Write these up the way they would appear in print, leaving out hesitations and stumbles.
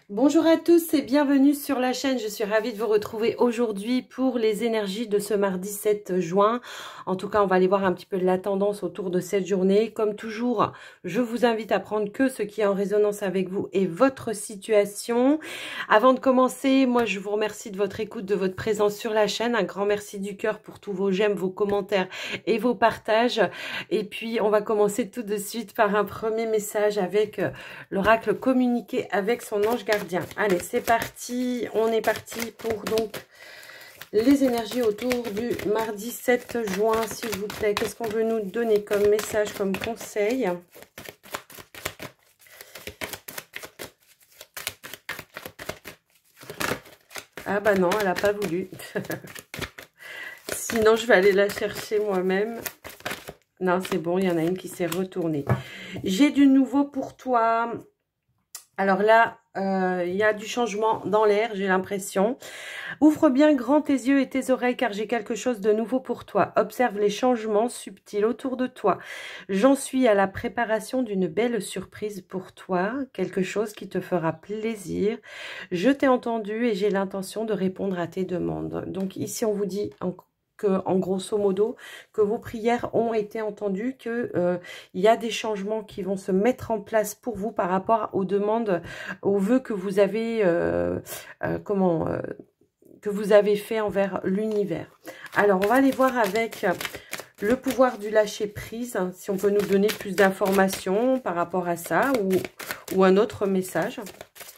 Bonjour à tous et bienvenue sur la chaîne. Je suis ravie de vous retrouver aujourd'hui pour les énergies de ce mardi 7 juin. En tout cas, on va aller voir un petit peu la tendance autour de cette journée. Comme toujours, je vous invite à prendre que ce qui est en résonance avec vous et votre situation. Avant de commencer, moi je vous remercie de votre écoute, de votre présence sur la chaîne. Un grand merci du cœur pour tous vos j'aime, vos commentaires et vos partages. Et puis, on va commencer tout de suite par un premier message avec l'oracle communiqué avec son ange gardien. Allez, c'est parti. On est parti pour donc les énergies autour du mardi 7 juin, s'il vous plaît. Qu'est-ce qu'on veut nous donner comme message, comme conseil? Ah bah non, elle n'a pas voulu. Sinon, je vais aller la chercher moi-même. Non, c'est bon, il y en a une qui s'est retournée. J'ai du nouveau pour toi. Alors là, il y a du changement dans l'air, j'ai l'impression. Ouvre bien grand tes yeux et tes oreilles car j'ai quelque chose de nouveau pour toi. Observe les changements subtils autour de toi. J'en suis à la préparation d'une belle surprise pour toi. Quelque chose qui te fera plaisir. Je t'ai entendu et j'ai l'intention de répondre à tes demandes. Donc ici, on vous dit en grosso modo, que vos prières ont été entendues, que il y a des changements qui vont se mettre en place pour vous par rapport aux demandes, aux vœux que vous avez, que vous avez fait envers l'univers. Alors, on va aller voir avec le pouvoir du lâcher prise, hein, si on peut nous donner plus d'informations par rapport à ça, ou un autre message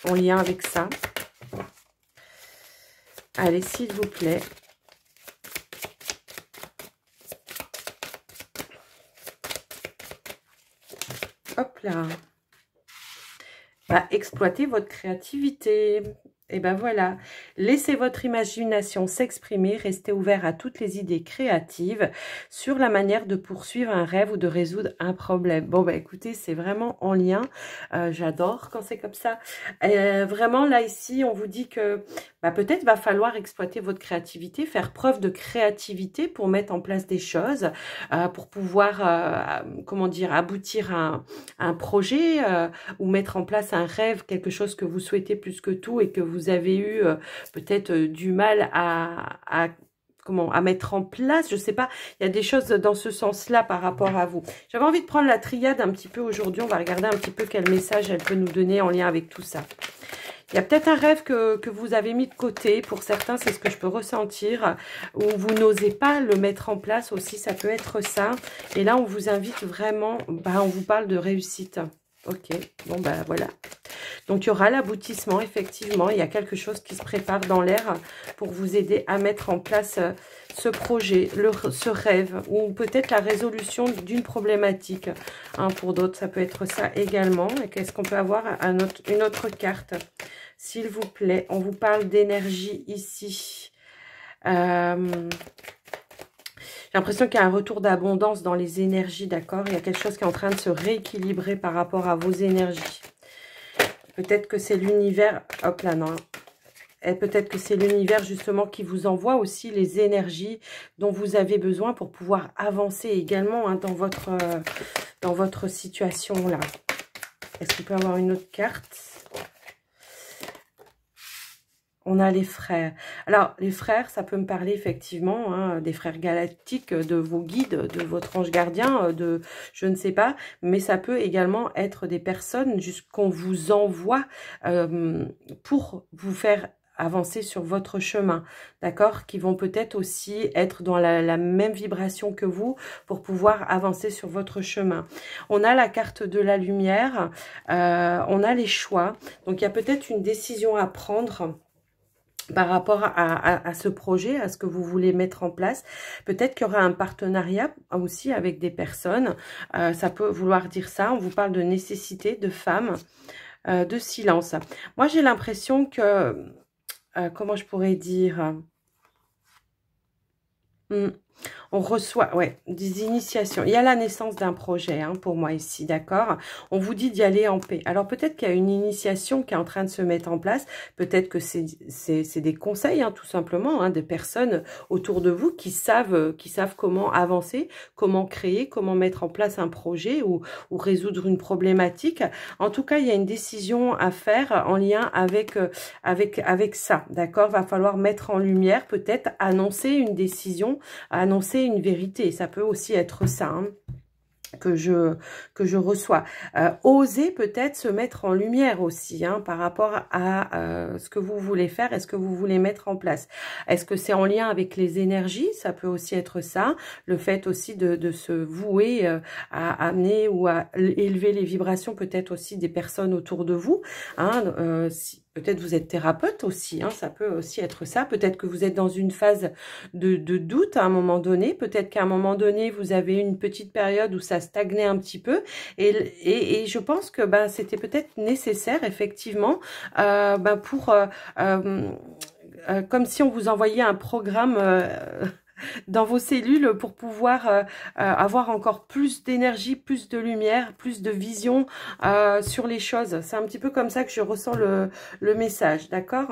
en lien avec ça. Allez, s'il vous plaît. Hop là. Bah, exploitez votre créativité. Et ben voilà, laissez votre imagination s'exprimer, restez ouvert à toutes les idées créatives sur la manière de poursuivre un rêve ou de résoudre un problème. Bon, bah écoutez, c'est vraiment en lien. J'adore quand c'est comme ça. Vraiment, là, ici, on vous dit que bah, peut-être va falloir exploiter votre créativité, faire preuve de créativité pour mettre en place des choses, pour pouvoir, comment dire, aboutir à un projet ou mettre en place un rêve, quelque chose que vous souhaitez plus que tout et que vous avez eu peut-être du mal à mettre en place, je sais pas, il y a des choses dans ce sens-là par rapport à vous. J'avais envie de prendre la triade un petit peu aujourd'hui, on va regarder un petit peu quel message elle peut nous donner en lien avec tout ça. Il y a peut-être un rêve que vous avez mis de côté, pour certains c'est ce que je peux ressentir, où vous n'osez pas le mettre en place aussi, ça peut être ça. Et là on vous invite vraiment, on vous parle de réussite. Ok, bon ben voilà. Donc, il y aura l'aboutissement, effectivement. Il y a quelque chose qui se prépare dans l'air pour vous aider à mettre en place ce projet, ce rêve, ou peut-être la résolution d'une problématique. Hein, pour d'autres, ça peut être ça également. Et qu'est-ce qu'on peut avoir? Une autre carte, s'il vous plaît. On vous parle d'énergie ici. J'ai l'impression qu'il y a un retour d'abondance dans les énergies, d'accord? Il y a quelque chose qui est en train de se rééquilibrer par rapport à vos énergies. Peut-être que c'est l'univers, hop là, non. Et peut-être que c'est l'univers justement qui vous envoie aussi les énergies dont vous avez besoin pour pouvoir avancer également, hein, dans votre situation là. Est-ce qu'on peut avoir une autre carte? On a les frères. Alors, les frères, ça peut me parler effectivement hein, des frères galactiques, de vos guides, de votre ange gardien, de je ne sais pas. Mais ça peut également être des personnes qu'on vous envoie pour vous faire avancer sur votre chemin, d'accord? Qui vont peut-être aussi être dans la même vibration que vous pour pouvoir avancer sur votre chemin. On a la carte de la lumière, on a les choix. Donc, il y a peut-être une décision à prendre par rapport à ce projet, à ce que vous voulez mettre en place. Peut-être qu'il y aura un partenariat aussi avec des personnes. Ça peut vouloir dire ça. On vous parle de nécessité, de femme, de silence. Moi, j'ai l'impression que... comment je pourrais dire On reçoit, ouais, des initiations. Il y a la naissance d'un projet, hein, pour moi ici, d'accord? On vous dit d'y aller en paix. Alors peut-être qu'il y a une initiation qui est en train de se mettre en place. Peut-être que c'est des conseils, hein, tout simplement, hein, des personnes autour de vous qui savent comment avancer, comment créer, comment mettre en place un projet ou résoudre une problématique. En tout cas, il y a une décision à faire en lien avec ça, d'accord? Va falloir mettre en lumière, peut-être annoncer une décision, annoncer une vérité. Ça peut aussi être ça, hein, que je reçois. Oser peut-être se mettre en lumière aussi, hein, par rapport à ce que vous voulez faire et ce que vous voulez mettre en place. Est-ce que c'est en lien avec les énergies? Ça peut aussi être ça. Le fait aussi de se vouer à amener ou à élever les vibrations, peut-être aussi des personnes autour de vous, hein, peut-être vous êtes thérapeute aussi, hein, ça peut aussi être ça. Peut-être que vous êtes dans une phase de doute à un moment donné. Peut-être qu'à un moment donné, vous avez une petite période où ça stagnait un petit peu. Et je pense que c'était peut-être nécessaire, effectivement, comme si on vous envoyait un programme dans vos cellules pour pouvoir avoir encore plus d'énergie, plus de lumière, plus de vision sur les choses. C'est un petit peu comme ça que je ressens le message, d'accord?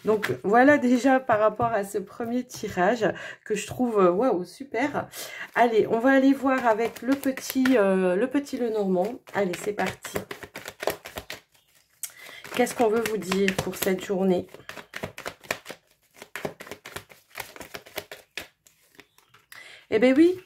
Donc voilà déjà par rapport à ce premier tirage que je trouve waouh, super. Allez, on va aller voir avec le petit Lenormand. Allez, c'est parti. Qu'est-ce qu'on veut vous dire pour cette journée ? Eh bien oui,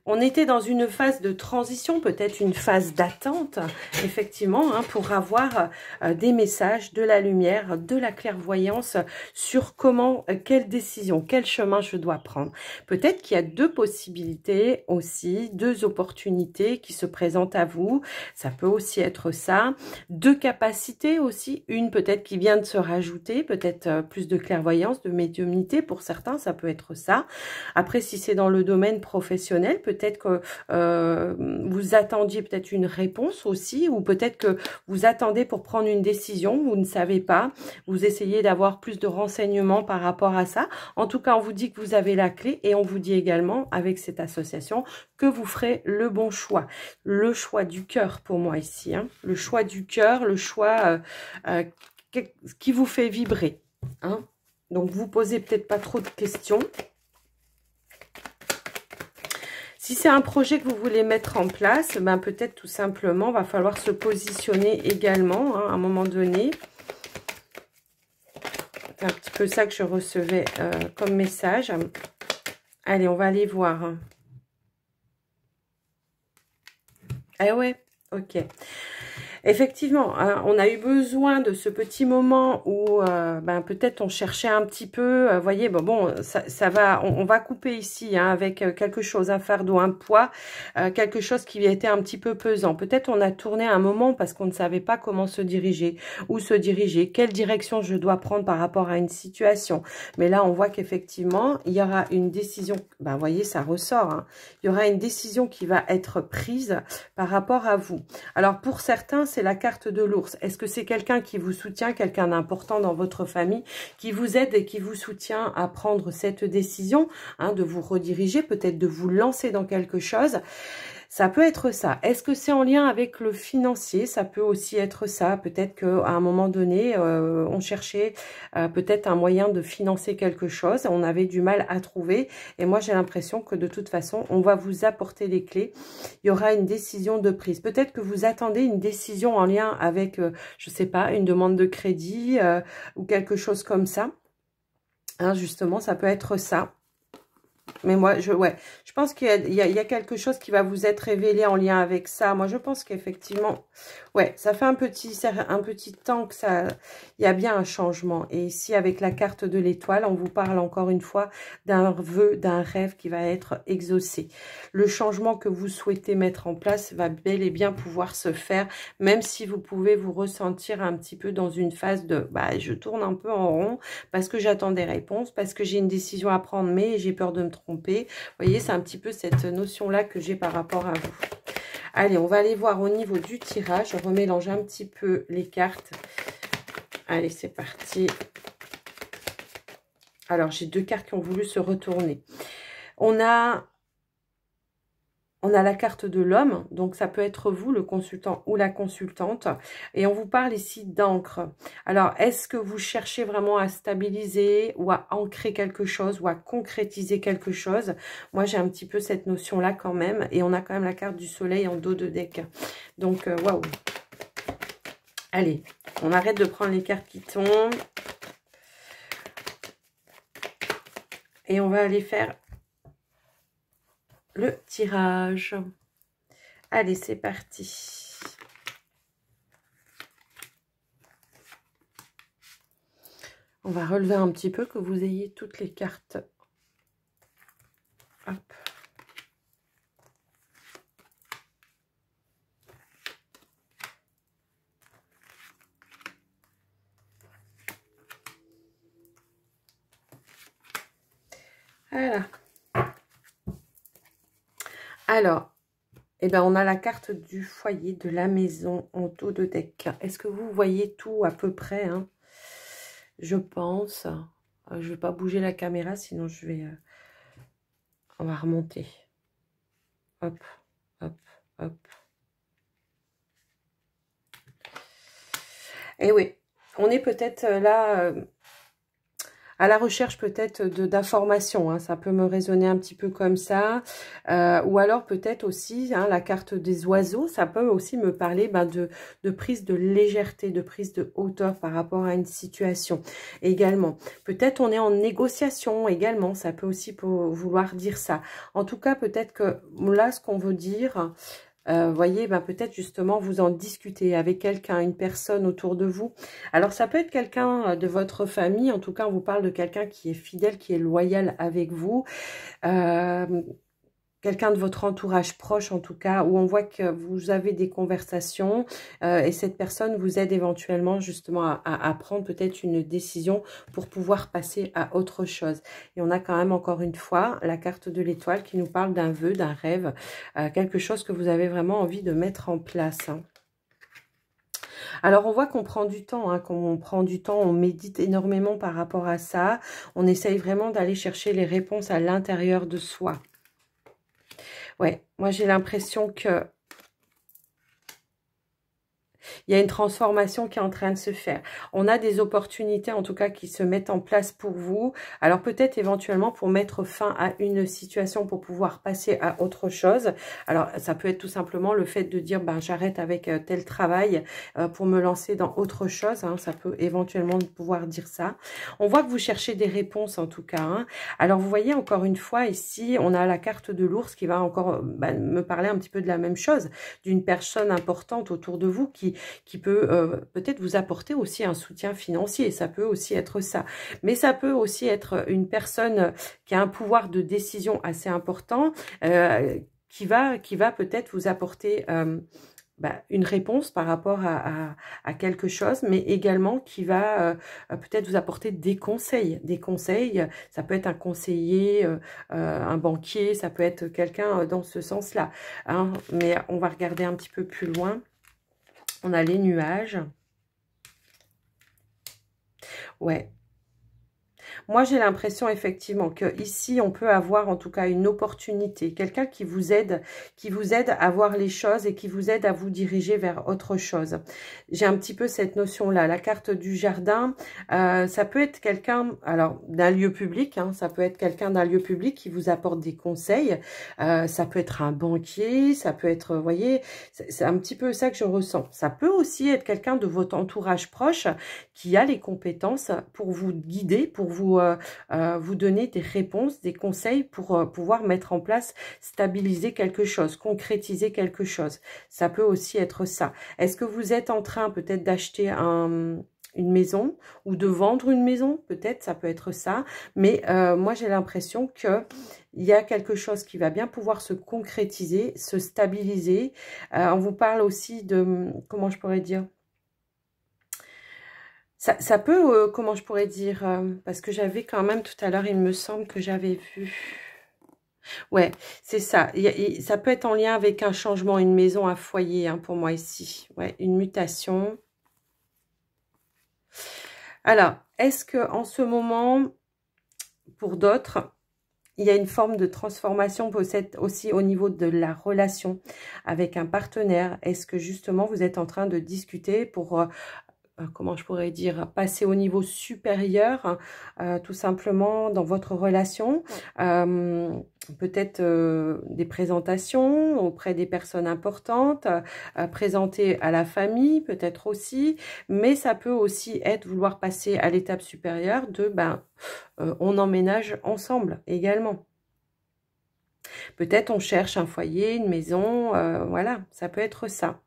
on était dans une phase de transition, peut-être une phase d'attente, effectivement, hein, pour avoir des messages, de la lumière, de la clairvoyance sur comment, quelle décision, quel chemin je dois prendre. Peut-être qu'il y a deux possibilités aussi, deux opportunités qui se présentent à vous. Ça peut aussi être ça. Deux capacités aussi, une peut-être qui vient de se rajouter, peut-être plus de clairvoyance, de médiumnité pour certains, ça peut être ça. Après, si c'est dans le domaine professionnel, peut-être que vous attendiez peut-être une réponse aussi, ou peut-être que vous attendez pour prendre une décision, vous ne savez pas, vous essayez d'avoir plus de renseignements par rapport à ça. En tout cas, on vous dit que vous avez la clé et on vous dit également avec cette association que vous ferez le bon choix. Le choix du cœur pour moi ici, hein. Le choix du cœur, le choix qui vous fait vibrer, hein. Donc, vous posez peut-être pas trop de questions. Si c'est un projet que vous voulez mettre en place, peut-être tout simplement, va falloir se positionner également, hein, à un moment donné. C'est un petit peu ça que je recevais comme message. Allez, on va aller voir. Ah ouais, ok. Effectivement, hein, on a eu besoin de ce petit moment où peut-être on cherchait un petit peu, voyez, ça va, on va couper ici, hein, avec quelque chose, un fardeau, un poids, quelque chose qui était un petit peu pesant. Peut-être on a tourné un moment parce qu'on ne savait pas comment se diriger, où se diriger, quelle direction je dois prendre par rapport à une situation. Mais là, on voit qu'effectivement, il y aura une décision, vous voyez, ça ressort, hein, il y aura une décision qui va être prise par rapport à vous. Alors, pour certains, c'est la carte de l'ours. Est-ce que c'est quelqu'un qui vous soutient, quelqu'un d'important dans votre famille, qui vous aide et qui vous soutient à prendre cette décision, hein, de vous rediriger, peut-être de vous lancer dans quelque chose? Ça peut être ça. Est-ce que c'est en lien avec le financier? Ça peut aussi être ça. Peut-être qu'à un moment donné, on cherchait peut-être un moyen de financer quelque chose. On avait du mal à trouver. Et moi, j'ai l'impression que de toute façon, on va vous apporter les clés. Il y aura une décision de prise. Peut-être que vous attendez une décision en lien avec, je sais pas, une demande de crédit ou quelque chose comme ça. Hein, justement, ça peut être ça. Mais moi, je pense qu'il y a quelque chose qui va vous être révélé en lien avec ça. Moi, je pense qu'effectivement, ça fait un petit temps que il y a bien un changement. Et ici, avec la carte de l'étoile, on vous parle encore une fois d'un vœu, d'un rêve qui va être exaucé. Le changement que vous souhaitez mettre en place va bel et bien pouvoir se faire, même si vous pouvez vous ressentir un petit peu dans une phase de, je tourne un peu en rond parce que j'attends des réponses, parce que j'ai une décision à prendre, mais j'ai peur de me tromper. Vous voyez, c'est un petit peu cette notion-là que j'ai par rapport à vous. Allez, on va aller voir au niveau du tirage. Je remélange un petit peu les cartes. Allez, c'est parti. Alors, j'ai deux cartes qui ont voulu se retourner. On a la carte de l'homme, donc ça peut être vous, le consultant ou la consultante. Et on vous parle ici d'encre. Alors, est-ce que vous cherchez vraiment à stabiliser ou à ancrer quelque chose ou à concrétiser quelque chose? Moi, j'ai un petit peu cette notion-là quand même. Et on a quand même la carte du soleil en dos de deck. Donc, waouh. Allez, on arrête de prendre les cartes qui tombent. Et on va aller faire le tirage. Allez, c'est parti. On va relever un petit peu que vous ayez toutes les cartes. Hop. Voilà. Alors, eh ben, on a la carte du foyer, de la maison en dos de deck. Est-ce que vous voyez tout à peu près, hein? Je pense. Je ne vais pas bouger la caméra, sinon je vais... on va remonter. Hop, hop, hop. Et oui, on est peut-être là... à la recherche peut-être d'informations, hein, ça peut me résonner un petit peu comme ça, ou alors peut-être aussi, hein, la carte des oiseaux, ça peut aussi me parler de prise de légèreté, de prise de hauteur par rapport à une situation également. Peut-être on est en négociation également, ça peut aussi vouloir dire ça. En tout cas, peut-être que là, ce qu'on veut dire... voyez, peut-être justement vous en discutez avec quelqu'un, une personne autour de vous. Alors ça peut être quelqu'un de votre famille, en tout cas on vous parle de quelqu'un qui est fidèle, qui est loyal avec vous. Quelqu'un de votre entourage proche en tout cas, où on voit que vous avez des conversations et cette personne vous aide éventuellement justement à prendre peut-être une décision pour pouvoir passer à autre chose. Et on a quand même encore une fois la carte de l'étoile qui nous parle d'un vœu, d'un rêve, quelque chose que vous avez vraiment envie de mettre en place, hein. Alors, on voit qu'on prend du temps, hein, on médite énormément par rapport à ça. On essaye vraiment d'aller chercher les réponses à l'intérieur de soi. Ouais, moi j'ai l'impression que il y a une transformation qui est en train de se faire. On a des opportunités, en tout cas, qui se mettent en place pour vous. Alors, peut-être éventuellement pour mettre fin à une situation, pour pouvoir passer à autre chose. Alors, ça peut être tout simplement le fait de dire, j'arrête avec tel travail pour me lancer dans autre chose, hein. Ça peut éventuellement pouvoir dire ça. On voit que vous cherchez des réponses, en tout cas, hein. Alors, vous voyez, encore une fois, ici, on a la carte de l'ours qui va encore me parler un petit peu de la même chose, d'une personne importante autour de vous qui peut peut-être vous apporter aussi un soutien financier. Ça peut aussi être ça. Mais ça peut aussi être une personne qui a un pouvoir de décision assez important, qui va peut-être vous apporter une réponse par rapport à quelque chose, mais également qui va peut-être vous apporter des conseils. Des conseils, ça peut être un conseiller, un banquier, ça peut être quelqu'un dans ce sens-là, hein. Mais on va regarder un petit peu plus loin. On a les nuages. Ouais. Moi, j'ai l'impression effectivement que ici, on peut avoir en tout cas une opportunité, quelqu'un qui vous aide à voir les choses et qui vous aide à vous diriger vers autre chose. J'ai un petit peu cette notion-là. La carte du jardin, ça peut être quelqu'un, alors d'un lieu public, hein, ça peut être quelqu'un d'un lieu public qui vous apporte des conseils. Ça peut être un banquier, ça peut être, vous voyez, c'est un petit peu ça que je ressens. Ça peut aussi être quelqu'un de votre entourage proche qui a les compétences pour vous guider, pour vous donner des réponses, des conseils pour pouvoir mettre en place, stabiliser quelque chose, concrétiser quelque chose. Ça peut aussi être ça. Est-ce que vous êtes en train peut-être d'acheter une maison ou de vendre une maison? Peut-être, ça peut être ça. Mais moi, j'ai l'impression que il y a quelque chose qui va bien pouvoir se concrétiser, se stabiliser. On vous parle aussi de, comment je pourrais dire, ça peut, comment je pourrais dire, parce que j'avais quand même tout à l'heure, il me semble que j'avais vu. Ouais, c'est ça. Ça peut être en lien avec un changement, une maison, un foyer, hein, pour moi ici. Ouais, une mutation. Alors, est-ce que en ce moment, pour d'autres, Il y a une forme de transformation peut-être aussi au niveau de la relation avec un partenaire. Est-ce que justement vous êtes en train de discuter pour, comment je pourrais dire, passer au niveau supérieur, tout simplement dans votre relation, peut-être des présentations auprès des personnes importantes, présenter à la famille peut-être aussi, mais ça peut aussi être vouloir passer à l'étape supérieure de, on emménage ensemble également. Peut-être on cherche un foyer, une maison, voilà, ça peut être ça.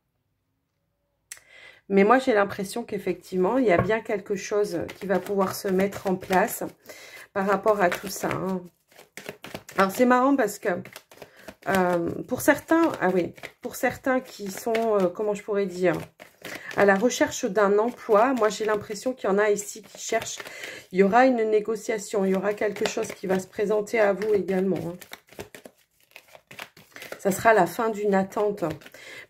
Mais moi, j'ai l'impression qu'effectivement, il y a bien quelque chose qui va pouvoir se mettre en place par rapport à tout ça. Hein. Alors, c'est marrant parce que pour certains, pour certains qui sont, comment je pourrais dire, à la recherche d'un emploi, moi, j'ai l'impression qu'il y en a ici qui cherchent. Il y aura une négociation, il y aura quelque chose qui va se présenter à vous également. Hein. Ça sera la fin d'une attente.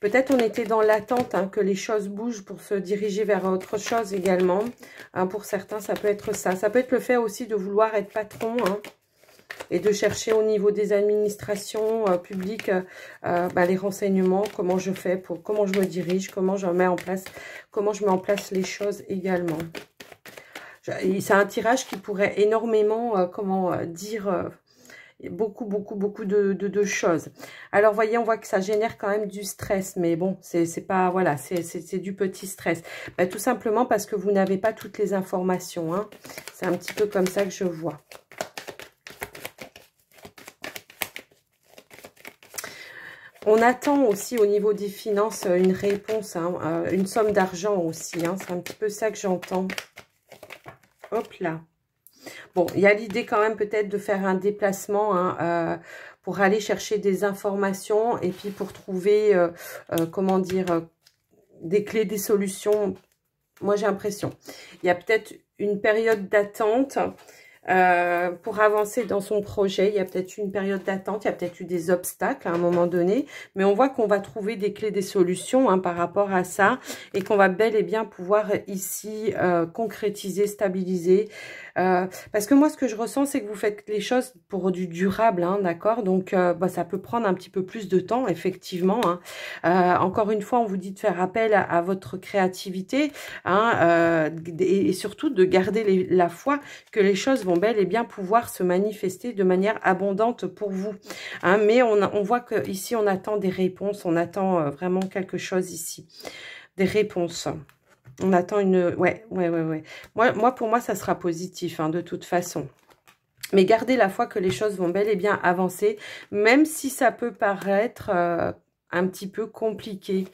Peut-être on était dans l'attente que les choses bougent pour se diriger vers autre chose également. Pour certains, ça peut être ça. Ça peut être le fait aussi de vouloir être patron et de chercher au niveau des administrations publiques les renseignements, comment je fais, comment je me dirige, comment je mets en place les choses également. C'est un tirage qui pourrait énormément, beaucoup de choses. Alors, voyez, on voit que ça génère quand même du stress. Mais bon, c'est pas, voilà, c'est du petit stress. Tout simplement parce que vous n'avez pas toutes les informations. Hein. C'est un petit peu comme ça que je vois. On attend aussi au niveau des finances une réponse, une somme d'argent aussi. Hein. C'est un petit peu ça que j'entends. Hop là. Bon, il y a l'idée quand même peut-être de faire un déplacement pour aller chercher des informations et puis pour trouver, comment dire, des clés, des solutions. Moi, j'ai l'impression. Il y a peut-être une période d'attente pour avancer dans son projet. Il y a peut-être une période d'attente, il y a peut-être eu des obstacles à un moment donné, mais on voit qu'on va trouver des clés, des solutions par rapport à ça et qu'on va bel et bien pouvoir ici concrétiser, stabiliser. Parce que moi, ce que je ressens, c'est que vous faites les choses pour du durable, d'accord? Donc, ça peut prendre un petit peu plus de temps, effectivement. Encore une fois, on vous dit de faire appel à votre créativité et surtout de garder la foi que les choses vont bel et bien pouvoir se manifester de manière abondante pour vous. Mais on voit que ici on attend des réponses, on attend vraiment quelque chose ici. Des réponses. On attend une... Ouais. Pour moi, ça sera positif, de toute façon. Mais gardez la foi que les choses vont bel et bien avancer, même si ça peut paraître... un petit peu compliqué.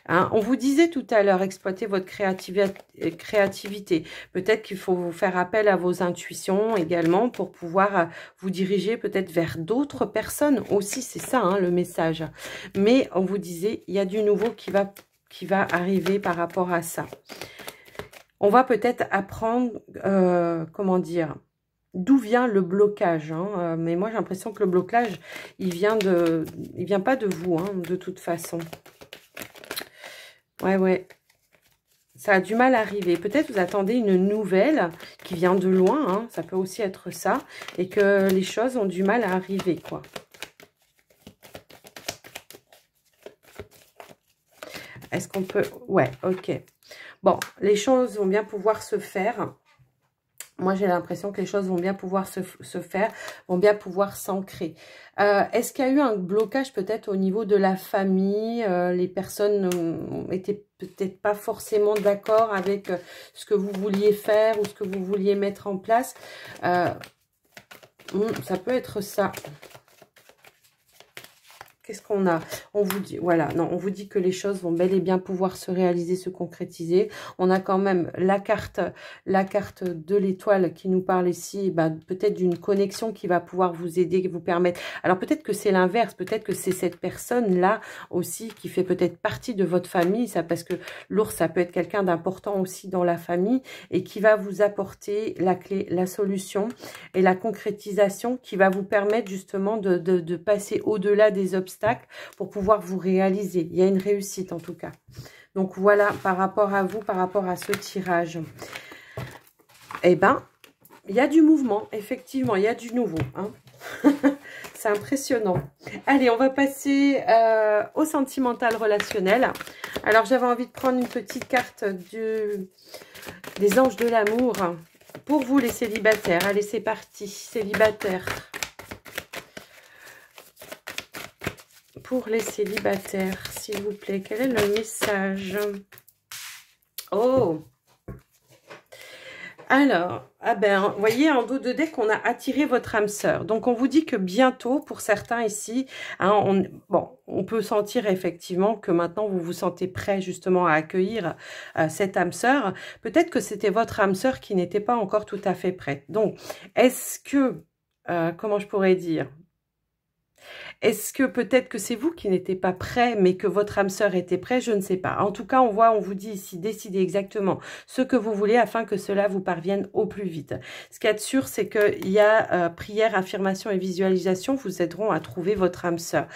On vous disait tout à l'heure, exploitez votre créativité. Peut-être qu'il faut vous faire appel à vos intuitions également pour pouvoir vous diriger peut-être vers d'autres personnes aussi. C'est ça le message. Mais on vous disait, il y a du nouveau qui va arriver par rapport à ça. On va peut-être apprendre, comment dire... D'où vient le blocage, mais moi j'ai l'impression que le blocage, il vient pas de vous, de toute façon. Ouais. Ça a du mal à arriver. Peut-être vous attendez une nouvelle qui vient de loin, ça peut aussi être ça, et que les choses ont du mal à arriver, quoi. Est-ce qu'on peut... Ouais, ok. Bon, les choses vont bien pouvoir se faire. Moi, j'ai l'impression que les choses vont bien pouvoir se faire, vont bien pouvoir s'ancrer. Est-ce qu'il y a eu un blocage peut-être au niveau de la famille? Les personnes n'étaient peut-être pas forcément d'accord avec ce que vous vouliez faire ou ce que vous vouliez mettre en place. Ça peut être ça. Qu'est-ce qu'on a? On vous dit, voilà, non, on vous dit que les choses vont bel et bien pouvoir se réaliser, se concrétiser. On a quand même la carte de l'étoile qui nous parle ici, peut-être d'une connexion qui va pouvoir vous aider, vous permettre. Alors peut-être que c'est l'inverse, peut-être que c'est cette personne-là aussi qui fait peut-être partie de votre famille, ça, parce que l'ours, ça peut être quelqu'un d'important aussi dans la famille et qui va vous apporter la clé, la solution et la concrétisation qui va vous permettre justement de passer au-delà des obstacles pour pouvoir vous réaliser. Il y a une réussite en tout cas. Donc voilà, par rapport à vous, par rapport à ce tirage. Eh ben, il y a du mouvement, effectivement, il y a du nouveau. c'est impressionnant. Allez, on va passer au sentimental relationnel. Alors, j'avais envie de prendre une petite carte des anges de l'amour pour vous, les célibataires. Allez, c'est parti, célibataires. Pour les célibataires, s'il vous plaît, quel est le message? Oh! Alors, ah ben, vous voyez, en dos de deck, on a attiré votre âme sœur. Donc, on vous dit que bientôt, pour certains ici, hein, on peut sentir effectivement que maintenant, vous vous sentez prêt justement à accueillir cette âme sœur. Peut-être que c'était votre âme sœur qui n'était pas encore tout à fait prête. Donc, est-ce que, comment je pourrais dire? Est-ce que peut-être que c'est vous qui n'étiez pas prêt, mais que votre âme sœur était prête? Je ne sais pas. En tout cas, on vous dit ici, décidez exactement ce que vous voulez afin que cela vous parvienne au plus vite. Ce qu'il y a de sûr, c'est qu'il y a prière, affirmation et visualisation vous aideront à trouver votre âme sœur.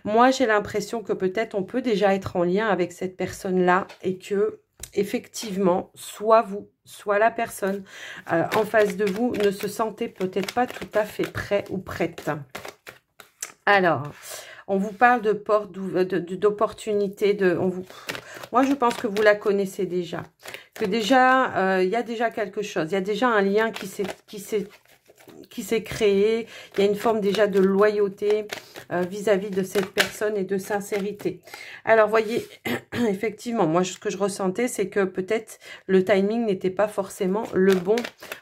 Moi, j'ai l'impression que peut-être on peut déjà être en lien avec cette personne-là et que effectivement, soit vous, soit la personne en face de vous ne se sentait peut-être pas tout à fait prêt ou prête. Alors, on vous parle de porte, d'opportunité, moi, je pense que vous la connaissez déjà. Que déjà, il y a déjà quelque chose. Il y a déjà un lien qui s'est créé. Il y a une forme déjà de loyauté vis-à-vis de cette personne et de sincérité. Alors, voyez, effectivement, moi, ce que je ressentais, c'est que peut-être le timing n'était pas forcément le bon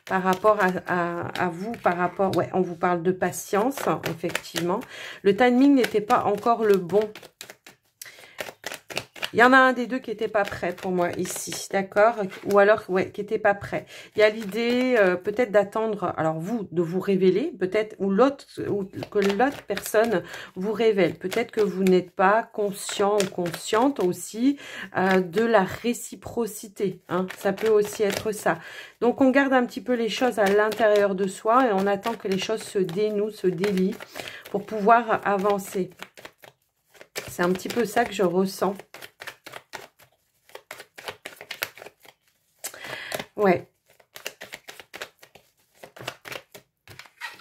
par rapport à vous, par rapport... Ouais, on vous parle de patience, effectivement. Le timing n'était pas encore le bon. Il y en a un des deux qui n'était pas prêt pour moi ici, d'accord? Ou alors, ouais, qui n'était pas prêt. Il y a l'idée peut-être d'attendre, alors vous, de vous révéler, peut-être, ou que l'autre personne vous révèle. Peut-être que vous n'êtes pas conscient ou consciente aussi de la réciprocité. Hein. Ça peut aussi être ça. Donc, on garde un petit peu les choses à l'intérieur de soi et on attend que les choses se dénouent, se délient pour pouvoir avancer. C'est un petit peu ça que je ressens. Ouais.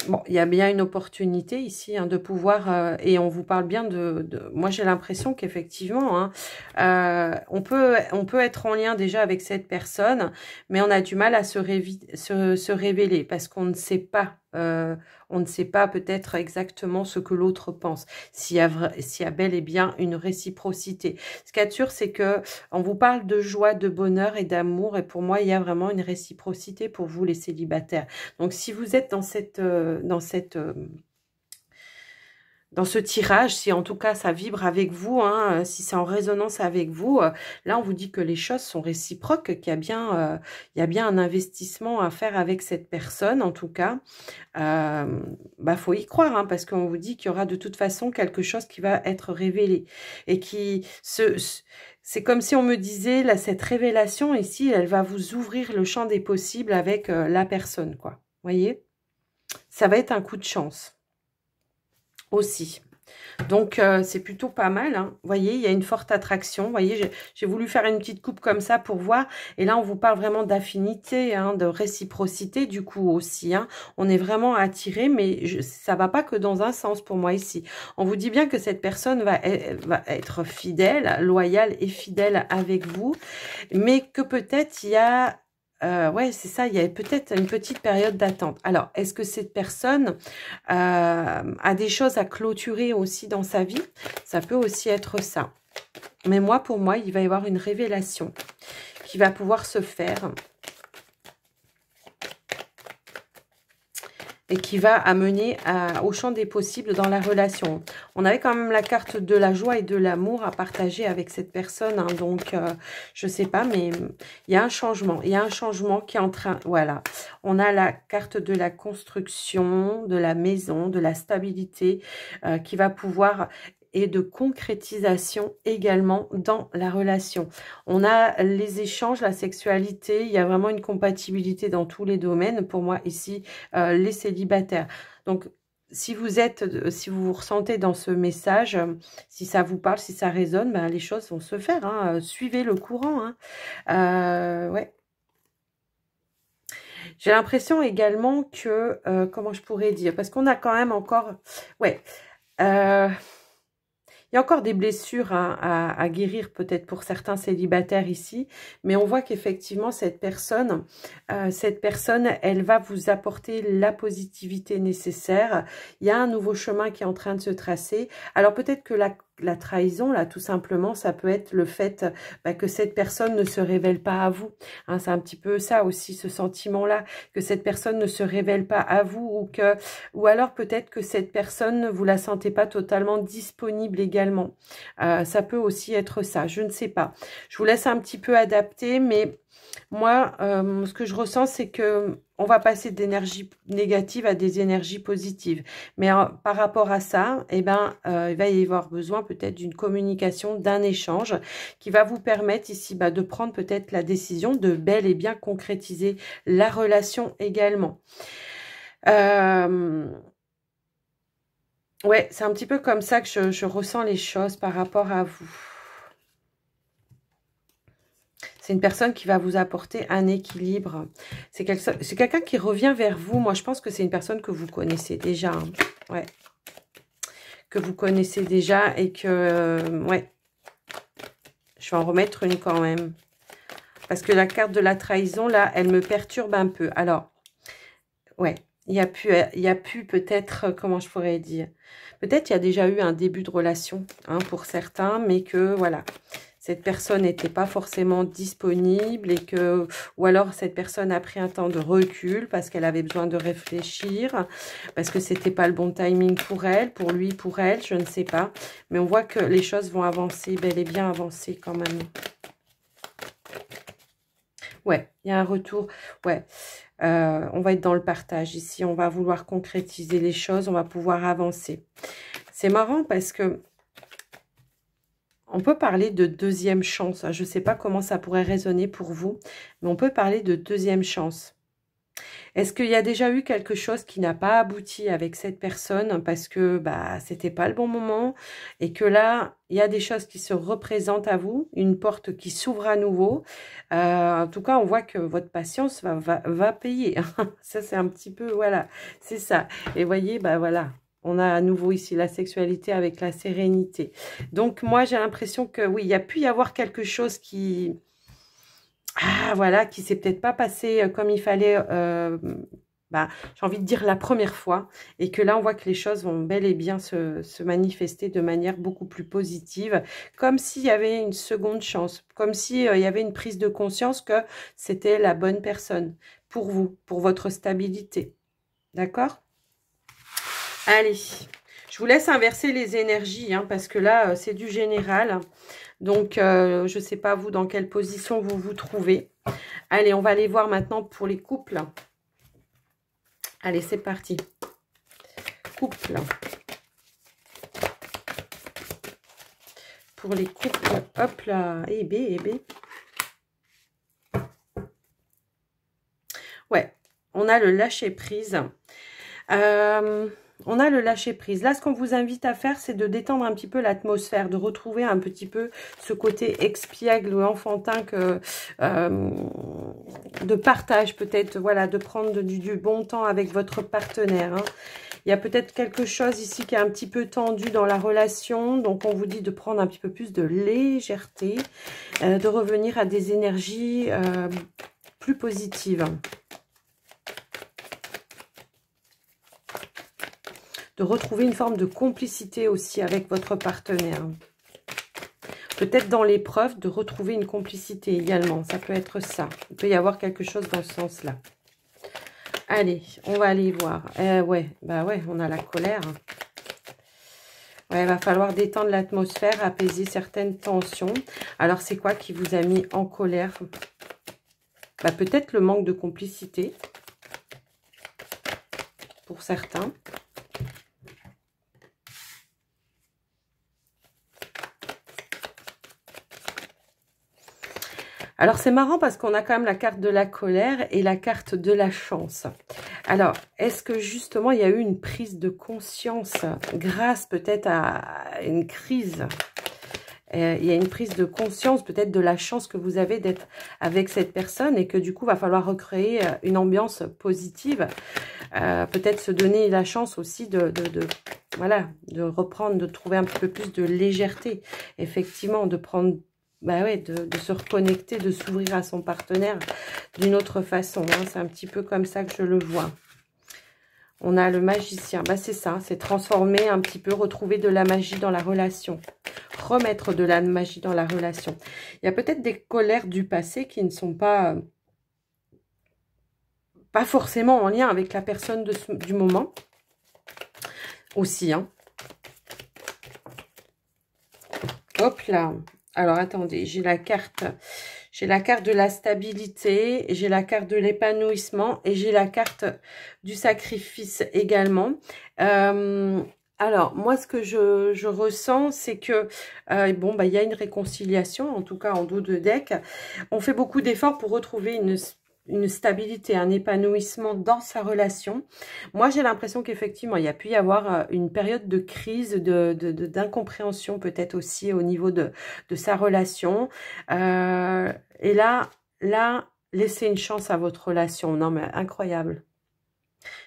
Bon, il y a bien une opportunité ici hein, de pouvoir, et on vous parle bien moi j'ai l'impression qu'effectivement, hein, on peut être en lien déjà avec cette personne, mais on a du mal à se révéler parce qu'on ne sait pas. On ne sait pas peut-être exactement ce que l'autre pense, s'il y a bel et bien une réciprocité. Ce qu'il y a de sûr, c'est que on vous parle de joie, de bonheur et d'amour, et pour moi, il y a vraiment une réciprocité pour vous, les célibataires. Donc, si vous êtes dans ce tirage, si en tout cas ça vibre avec vous, hein, si c'est en résonance avec vous, là on vous dit que les choses sont réciproques, qu'il y a bien, un investissement à faire avec cette personne en tout cas. Faut y croire, hein, parce qu'on vous dit qu'il y aura de toute façon quelque chose qui va être révélé. Et c'est comme si on me disait, là, cette révélation ici, elle va vous ouvrir le champ des possibles avec la personne, quoi. Vous voyez? Ça va être un coup de chance aussi. Donc, c'est plutôt pas mal. Hein. Vous voyez, il y a une forte attraction. Vous voyez, j'ai voulu faire une petite coupe comme ça pour voir. Et là, on vous parle vraiment d'affinité, hein, de réciprocité du coup aussi. Hein. On est vraiment attiré, mais ça va pas que dans un sens pour moi ici. On vous dit bien que cette personne va être fidèle, loyale et fidèle avec vous. Mais que peut-être il y a... ouais, c'est ça, il y a peut-être une petite période d'attente. Alors, est-ce que cette personne a des choses à clôturer aussi dans sa vie? Ça peut aussi être ça. Mais moi, pour moi, il va y avoir une révélation qui va pouvoir se faire et qui va amener au champ des possibles dans la relation. On avait quand même la carte de la joie et de l'amour à partager avec cette personne. Hein, donc, je sais pas, mais il y a un changement. Il y a un changement qui est en train... Voilà. On a la carte de la construction, de la maison, de la stabilité qui va pouvoir... et de concrétisation également dans la relation. On a les échanges, la sexualité, il y a vraiment une compatibilité dans tous les domaines, pour moi ici, les célibataires. Donc, si vous vous ressentez dans ce message, si ça vous parle, si ça résonne, ben, les choses vont se faire. Hein. Suivez le courant. Hein. Ouais. J'ai l'impression également que, comment je pourrais dire, parce qu'on a quand même encore, ouais, il y a encore des blessures à guérir peut-être pour certains célibataires ici, mais on voit qu'effectivement cette personne, elle va vous apporter la positivité nécessaire. Il y a un nouveau chemin qui est en train de se tracer. Alors peut-être que la trahison, là, tout simplement, ça peut être le fait que cette personne ne se révèle pas à vous. Hein, c'est un petit peu ça aussi, ce sentiment-là, que cette personne ne se révèle pas à vous ou alors peut-être que cette personne, vous la sentez pas totalement disponible également. Ça peut aussi être ça, je ne sais pas. Je vous laisse un petit peu adapter, mais moi, ce que je ressens, c'est que on va passer d'énergie négative à des énergies positives. Mais par rapport à ça, eh ben, il va y avoir besoin peut-être d'une communication, d'un échange qui va vous permettre ici de prendre peut-être la décision de bel et bien concrétiser la relation également. Ouais, c'est un petit peu comme ça que je ressens les choses par rapport à vous. C'est une personne qui va vous apporter un équilibre. C'est quelqu'un qui revient vers vous. Moi, je pense que c'est une personne que vous connaissez déjà. Hein. Ouais. Que vous connaissez déjà et que... ouais. Je vais en remettre une quand même. Parce que la carte de la trahison, là, elle me perturbe un peu. Alors, ouais. Il y a pu peut-être... comment je pourrais dire? Peut-être il y a déjà eu un début de relation hein, pour certains, mais que, voilà... cette personne n'était pas forcément disponible et que, ou alors cette personne a pris un temps de recul parce qu'elle avait besoin de réfléchir, parce que c'était pas le bon timing pour elle, pour lui, pour elle, je ne sais pas. Mais on voit que les choses vont avancer, bel et bien avancer quand même. Ouais, il y a un retour, ouais. On va être dans le partage ici, on va vouloir concrétiser les choses, on va pouvoir avancer. C'est marrant parce que on peut parler de deuxième chance. Je ne sais pas comment ça pourrait résonner pour vous, mais on peut parler de deuxième chance. Est-ce qu'il y a déjà eu quelque chose qui n'a pas abouti avec cette personne parce que c'était pas le bon moment et que là, il y a des choses qui se représentent à vous, une porte qui s'ouvre à nouveau. En tout cas, on voit que votre patience va payer. Ça, c'est un petit peu, voilà, c'est ça. Et voyez, voilà. On a à nouveau ici la sexualité avec la sérénité. Donc, moi, j'ai l'impression que, oui, il y a pu y avoir quelque chose qui... ah, voilà, qui s'est peut-être pas passé comme il fallait, j'ai envie de dire la première fois. Et que là, on voit que les choses vont bel et bien se manifester de manière beaucoup plus positive. Comme s'il y avait une seconde chance. Comme s'il y avait une prise de conscience que c'était la bonne personne pour vous, pour votre stabilité. D'accord ? Allez, je vous laisse inverser les énergies, hein, parce que là, c'est du général. Donc, je ne sais pas, vous, dans quelle position vous vous trouvez. Allez, on va aller voir maintenant pour les couples. Allez, c'est parti. Couple. Pour les couples, hop là, et B. Ouais, on a le lâcher-prise. On a le lâcher-prise. Là, ce qu'on vous invite à faire, c'est de détendre un petit peu l'atmosphère, de retrouver un petit peu ce côté expiègle ou enfantin de partage peut-être, voilà, de prendre du bon temps avec votre partenaire. Hein. Il y a peut-être quelque chose ici qui est un petit peu tendu dans la relation, donc on vous dit de prendre un petit peu plus de légèreté, de revenir à des énergies plus positives. De retrouver une forme de complicité aussi avec votre partenaire. Peut-être dans l'épreuve, de retrouver une complicité également. Ça peut être ça. Il peut y avoir quelque chose dans ce sens-là. Allez, on va aller voir. Ouais, on a la colère. Ouais, il va falloir détendre l'atmosphère, apaiser certaines tensions. Alors, c'est quoi qui vous a mis en colère? Peut-être le manque de complicité. Pour certains. Alors, c'est marrant parce qu'on a quand même la carte de la colère et la carte de la chance. Alors, est-ce que justement, il y a eu une prise de conscience grâce peut-être à une crise? Il y a une prise de conscience peut-être de la chance que vous avez d'être avec cette personne et que du coup, va falloir recréer une ambiance positive. Peut-être se donner la chance aussi voilà, de reprendre, de trouver un petit peu plus de légèreté. Effectivement, de prendre... Bah ouais, de se reconnecter, de s'ouvrir à son partenaire d'une autre façon. Hein. C'est un petit peu comme ça que je le vois. On a le magicien. Bah c'est ça, c'est transformer un petit peu, retrouver de la magie dans la relation. Remettre de la magie dans la relation. Il y a peut-être des colères du passé qui ne sont pas forcément en lien avec la personne du moment. Aussi, hein. Hop là. Alors, attendez, j'ai la carte de la stabilité, j'ai la carte de l'épanouissement et j'ai la carte du sacrifice également. Alors, moi, ce que je ressens, c'est que, bon, bah, il y a une réconciliation, en tout cas en dos de deck. On fait beaucoup d'efforts pour retrouver une stabilité, un épanouissement dans sa relation. Moi, j'ai l'impression qu'effectivement, il y a pu y avoir une période de crise, d'incompréhension peut-être aussi au niveau de sa relation. Et là, laissez une chance à votre relation. Non, mais incroyable.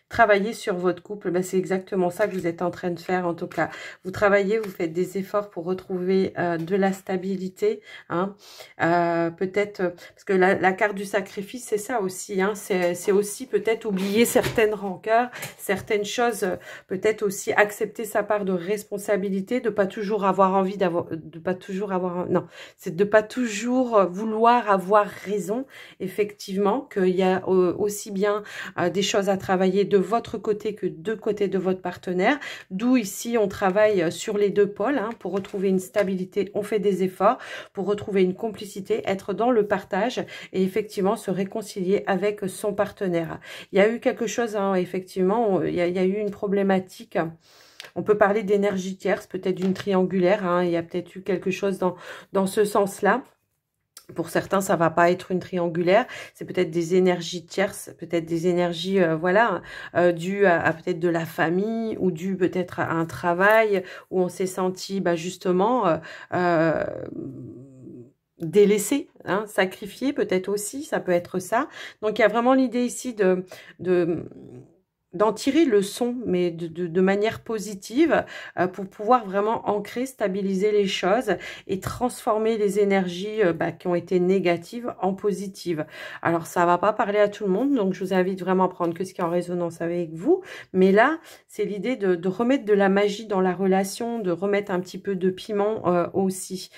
Travailler sur votre couple, ben c'est exactement ça que vous êtes en train de faire en tout cas. Vous travaillez, vous faites des efforts pour retrouver de la stabilité. Hein. Peut-être, parce que la carte du sacrifice, c'est ça aussi. Hein. C'est aussi peut-être oublier certaines rancœurs, certaines choses, peut-être aussi accepter sa part de responsabilité, de pas toujours avoir envie d'avoir, de pas toujours avoir, non, c'est de pas toujours vouloir avoir raison. Effectivement, qu'il y a aussi bien des choses à travailler de votre côté que de côté de votre partenaire. D'où ici, on travaille sur les deux pôles hein, pour retrouver une stabilité. On fait des efforts pour retrouver une complicité, être dans le partage et effectivement se réconcilier avec son partenaire. Il y a eu quelque chose, hein, effectivement, il y a eu une problématique. On peut parler d'énergie tierce, peut-être d'une triangulaire. Hein, il y a peut-être eu quelque chose dans ce sens-là. Pour certains, ça va pas être une triangulaire, c'est peut-être des énergies tierces, peut-être des énergies, voilà, dues à peut-être de la famille ou dues peut-être à un travail où on s'est senti, bah, justement, délaissé, hein, sacrifié peut-être aussi, ça peut être ça. Donc, il y a vraiment l'idée ici d'en tirer le son, mais de manière positive, pour pouvoir vraiment ancrer, stabiliser les choses et transformer les énergies qui ont été négatives en positives. Alors, ça va pas parler à tout le monde, donc je vous invite vraiment à prendre que ce qui est en résonance avec vous. Mais là, c'est l'idée de remettre de la magie dans la relation, de remettre un petit peu de piment aussi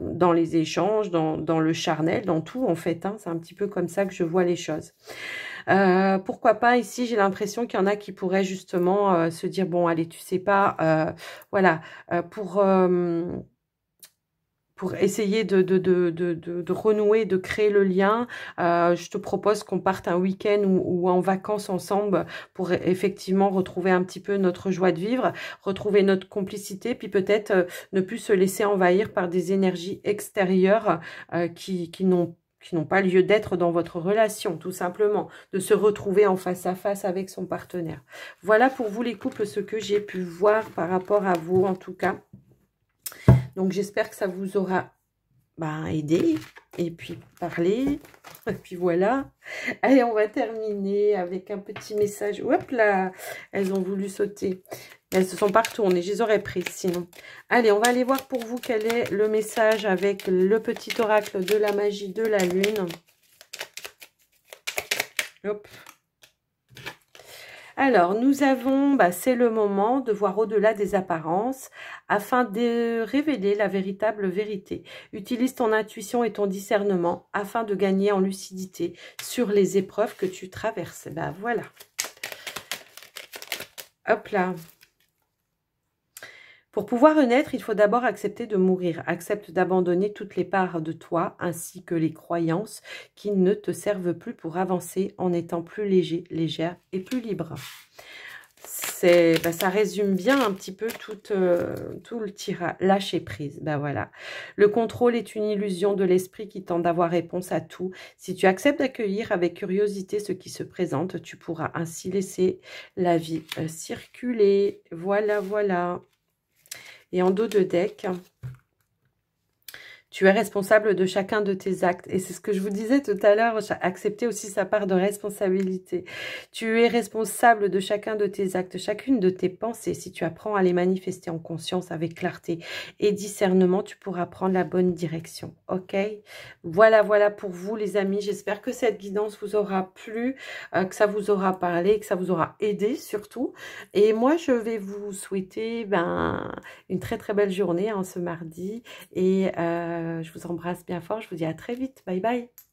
dans les échanges, dans le charnel, dans tout en fait. Hein, c'est un petit peu comme ça que je vois les choses. Pourquoi pas ici, j'ai l'impression qu'il y en a qui pourraient justement se dire, bon, allez, tu sais pas, voilà, pour essayer de renouer, de créer le lien, je te propose qu'on parte un week-end ou en vacances ensemble pour effectivement retrouver un petit peu notre joie de vivre, retrouver notre complicité, puis peut-être ne plus se laisser envahir par des énergies extérieures qui n'ont pas lieu d'être dans votre relation, tout simplement, de se retrouver en face à face avec son partenaire. Voilà pour vous les couples, ce que j'ai pu voir par rapport à vous en tout cas. Donc j'espère que ça vous aura aidé et puis parlé. Et puis voilà. Allez, on va terminer avec un petit message. Hop là, elles ont voulu sauter. Elles se sont pas retournées, je les aurais prises sinon. Allez, on va aller voir pour vous quel est le message avec le petit oracle de la magie de la lune. Hop. Alors, nous avons, c'est le moment de voir au-delà des apparences afin de révéler la véritable vérité. Utilise ton intuition et ton discernement afin de gagner en lucidité sur les épreuves que tu traverses. Voilà. Hop là. Pour pouvoir renaître, il faut d'abord accepter de mourir. Accepte d'abandonner toutes les parts de toi, ainsi que les croyances qui ne te servent plus pour avancer en étant plus léger, légère et plus libre. Ça résume bien un petit peu tout le tirage. Lâcher prise, voilà. Le contrôle est une illusion de l'esprit qui tente d'avoir réponse à tout. Si tu acceptes d'accueillir avec curiosité ce qui se présente, tu pourras ainsi laisser la vie circuler. Voilà, voilà. Et en dos de deck, Tu es responsable de chacun de tes actes. Et c'est ce que je vous disais tout à l'heure, accepter aussi sa part de responsabilité. Tu es responsable de chacun de tes actes, chacune de tes pensées. Si tu apprends à les manifester en conscience avec clarté et discernement, tu pourras prendre la bonne direction. Ok? Voilà, voilà pour vous les amis. J'espère que cette guidance vous aura plu, que ça vous aura parlé, que ça vous aura aidé surtout. Et moi, je vais vous souhaiter une très très belle journée ce mardi. Et je vous embrasse bien fort. Je vous dis à très vite. Bye bye.